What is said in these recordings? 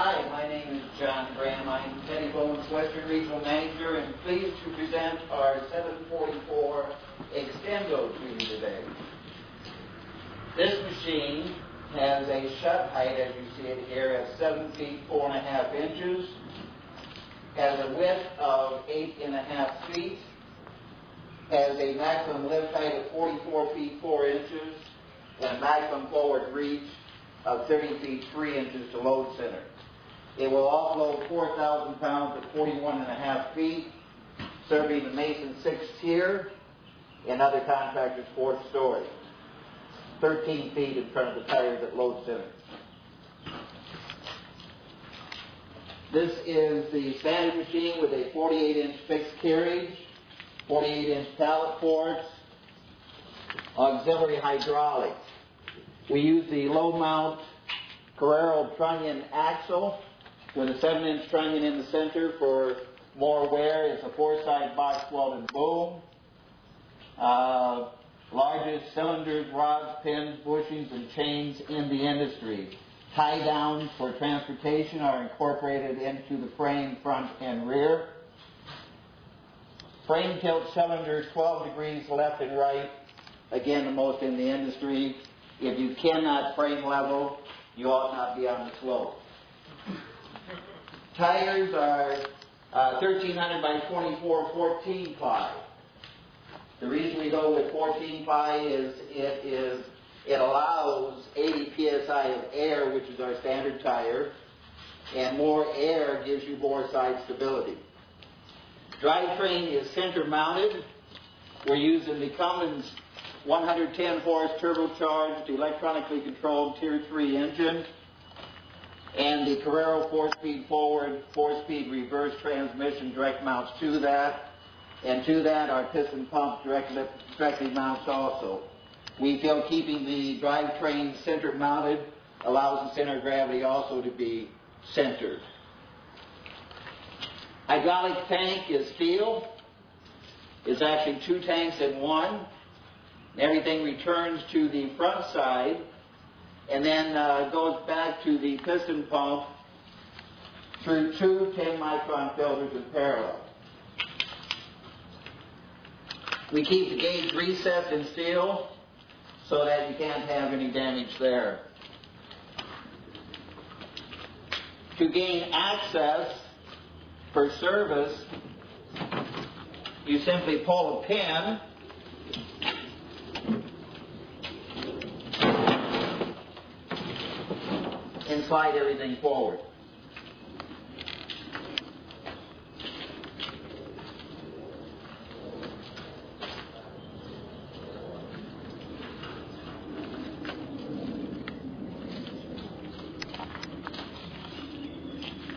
Hi, my name is John Graham. I'm Pettibone's Western Regional Manager and pleased to present our 744 Extendo to you today. This machine has a shut height, as you see it here, at 7 feet 4.5 inches, has a width of 8.5 feet, has a maximum lift height of 44 feet 4 inches, and a maximum forward reach of 30 feet 3 inches to load center. It will offload 4,000 pounds at 41.5 feet, serving the Mason 6th tier and other contractors' 4th story. 13 feet in front of the tires at load center. This is the standard machine with a 48-inch fixed carriage, 48-inch pallet ports, auxiliary hydraulics. We use the low mount Carraro trunnion axle with a 7-inch trunnion in the center for more wear. It's a 4-side box welded boom. Largest cylinders, rods, pins, bushings, and chains in the industry. Tie downs for transportation are incorporated into the frame front and rear. Frame tilt cylinders 12 degrees left and right. Again, the most in the industry. If you cannot frame level, you ought not be on the slope. Tires are 1300 by 24 14 ply. The reason we go with 14 ply is it allows 80 psi of air, which is our standard tire, and more air gives you more side stability. Drivetrain is center mounted. We're using the Cummins 110 horse turbocharged, electronically controlled Tier 3 engine, and the Carraro 4-speed forward, 4-speed reverse transmission direct mounts to that. And to that, our piston pump directly mounts also. We feel keeping the drivetrain center mounted allows the center of gravity also to be centered. Hydraulic tank is steel. It's actually 2 tanks in one. Everything returns to the front side and then goes back to the piston pump through 2 10-micron filters in parallel. We keep the gauge recessed in steel so that you can't have any damage there. To gain access for service, you simply pull a pin and slide everything forward.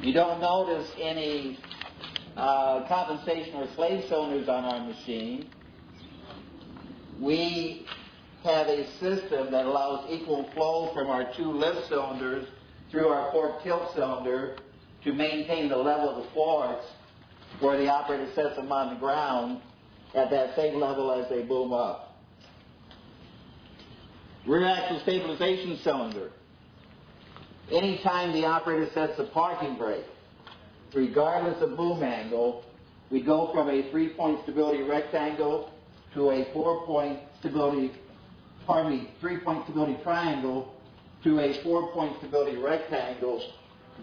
You don't notice any compensation or slave cylinders on our machine. We have a system that allows equal flow from our 2 lift cylinders through our fork tilt cylinder to maintain the level of the forks where the operator sets them on the ground at that same level as they boom up. Rear axle stabilization cylinder. Anytime the operator sets the parking brake, regardless of boom angle, we go from a 3-point stability rectangle to a 3-point stability triangle to a 4-point stability rectangle,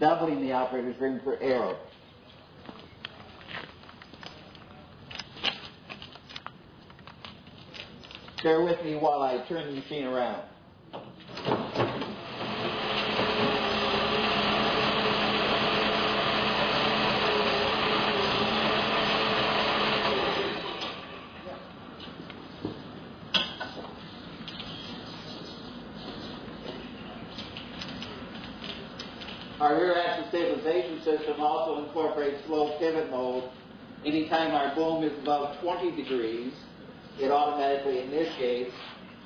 doubling the operator's room for error. Bear with me while I turn the machine around. Our rear axle stabilization system also incorporates slow pivot mode. Anytime our boom is above 20 degrees, it automatically initiates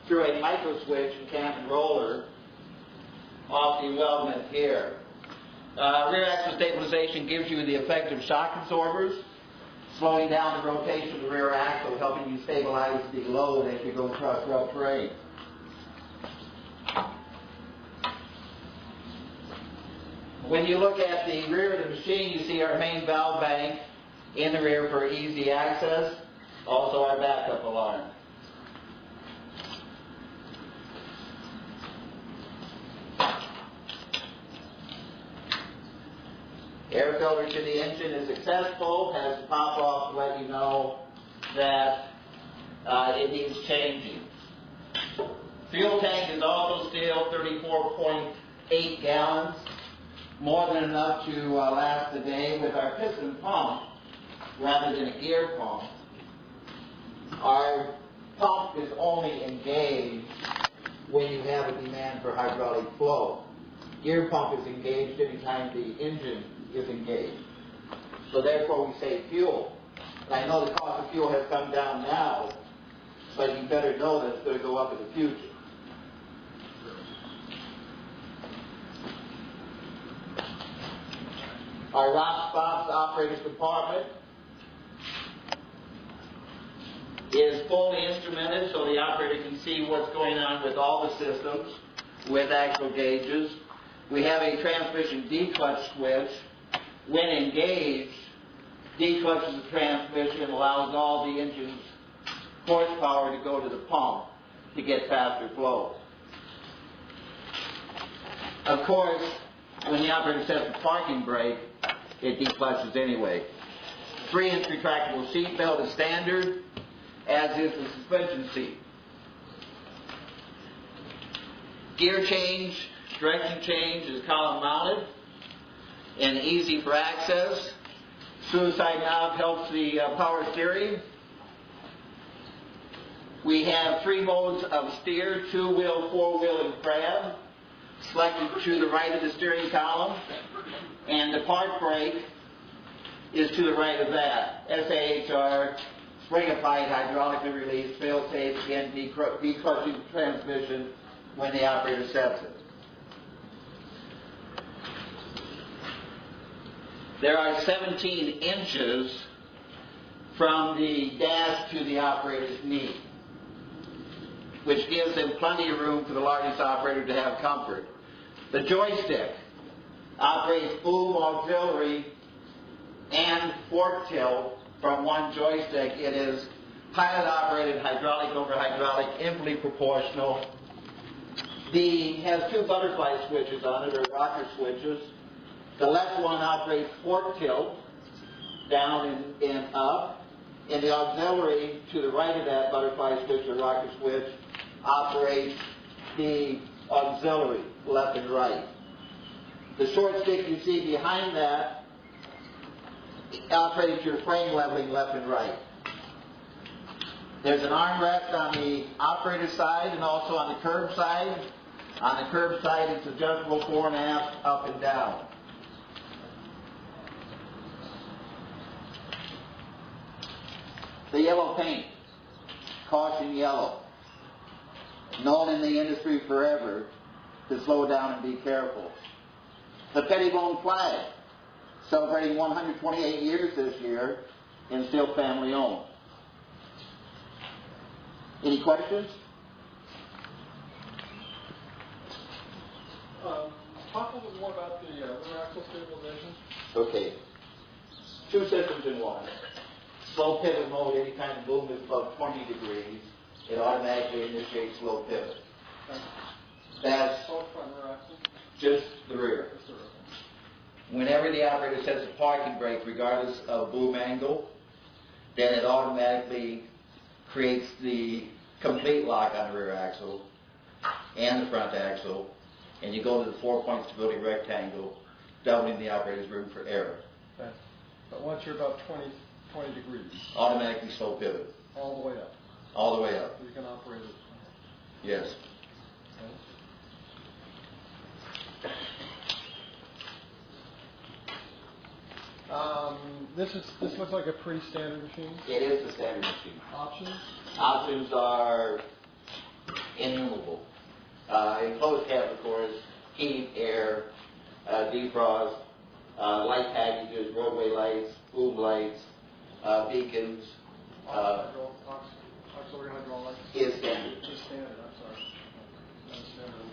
through a micro switch and cam and roller off the weldment here. Rear axle stabilization gives you the effect of shock absorbers, slowing down the rotation of the rear axle, helping you stabilize the load as you go across rough terrain. When you look at the rear of the machine, you see our main valve bank in the rear for easy access, also our backup alarm. Air filter to the engine is successful, has to pop off to let you know that it needs changing. Fuel tank is also still 34.8 gallons, more than enough to last the day. With our piston pump, rather than a gear pump, our pump is only engaged when you have a demand for hydraulic flow. Gear pump is engaged anytime the engine is engaged. So therefore we save fuel. And I know the cost of fuel has come down now, but you better know that it's going to go up in the future. Our rock spots operator's compartment is fully instrumented so the operator can see what's going on with all the systems with actual gauges. We have a transmission declutch switch. When engaged, declutches the transmission and allows all the engine's horsepower to go to the pump to get faster flow. Of course, when the operator sets the parking brake, it declutches anyway. 3-inch retractable seat belt is standard, as is the suspension seat. Gear change, direction change is column mounted and easy for access. Suicide knob helps the power steering. We have 3 modes of steer, 2-wheel, 4-wheel, and crab, selected to the right of the steering column, and the park brake is to the right of that. SAHR, spring-applied, hydraulically released, fail-safe, again, declutching the transmission when the operator sets it. There are 17 inches from the dash to the operator's knee, which gives them plenty of room for the largest operator to have comfort. The joystick operates boom, auxiliary, and fork tilt from one joystick. It is pilot operated, hydraulic over hydraulic, infinitely proportional. Has 2 butterfly switches on it, or rocker switches. The left one operates fork tilt, down and up. And the auxiliary to the right of that butterfly switch or rocker switch operates the auxiliary, left and right. The short stick you see behind that operates your frame leveling left and right. There's an armrest on the operator side and also on the curb side. On the curb side, it's adjustable fore and aft, up and down. The yellow paint, caution yellow, known in the industry forever to slow down and be careful. The Pettibone flag, celebrating 128 years this year and still family owned. Any questions? Talk a little bit more about the rear axle stabilization. Okay. 2 systems in one. Slow pivot mode, anytime the boom is above 20 degrees, it automatically initiates slow pivot. That's Both front and rear axle? just the rear. Just the rear. Whenever the operator sets a parking brake, regardless of boom angle, then it automatically creates the complete lock on the rear axle and the front axle, and you go to the 4-point stability rectangle, doubling the operator's room for error. Okay. But once you're about 20 degrees. Automatically slow pivot. All the way up. All the way up. So you can operate it. Yes. Okay. This looks like a pretty standard machine. It is the standard machine. Options? Options are innumerable. Enclosed cab, of course, heat, air, defrost, light packages, roadway lights, boom lights, beacons. Auxiliary hydraulics. Is standard. Is standard, I'm sorry. Not standard.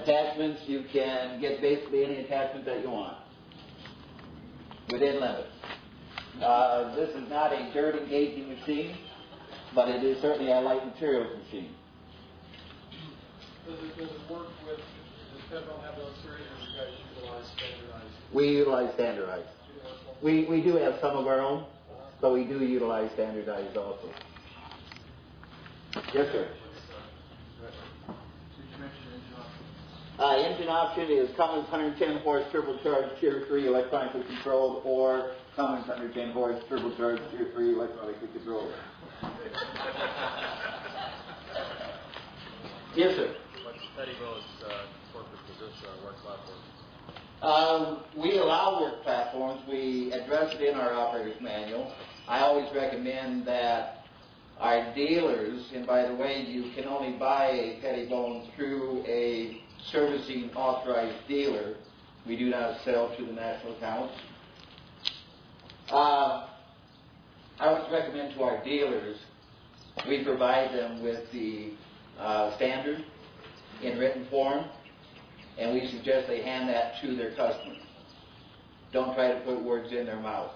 attachments, you can get basically any attachment that you want within limits. This is not a dirt engaging machine, but it is certainly a light materials machine. Does it work with, does Pettibone have those three, or do you guys utilize standardized? We utilize standardized. We do have some of our own, but we do utilize standardized also. Yes, sir. Engine option is Cummins 110 horse turbocharged Tier 3 electronically controlled, or Cummins 110 horse turbocharged Tier 3 electronically controlled. Yes, sir. What's Pettibone's corporate position on work platforms? We allow work platforms. We address it in our operator's manual. I always recommend that our dealers, and by the way, you can only buy a Pettibone through a servicing authorized dealer. We do not sell to the national accounts. I always recommend to our dealers, we provide them with the standard in written form, and we suggest they hand that to their customers. Don't try to put words in their mouth.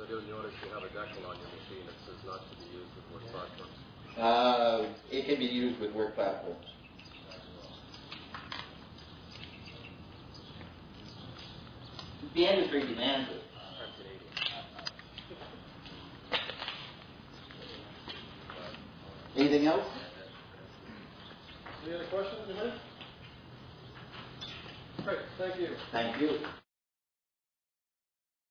I do notice you have a decal on your machine that says not to be used with work platforms. It can be used with work platforms. The industry demands it. Anything else? Any other questions, anybody? Great, thank you. Thank you.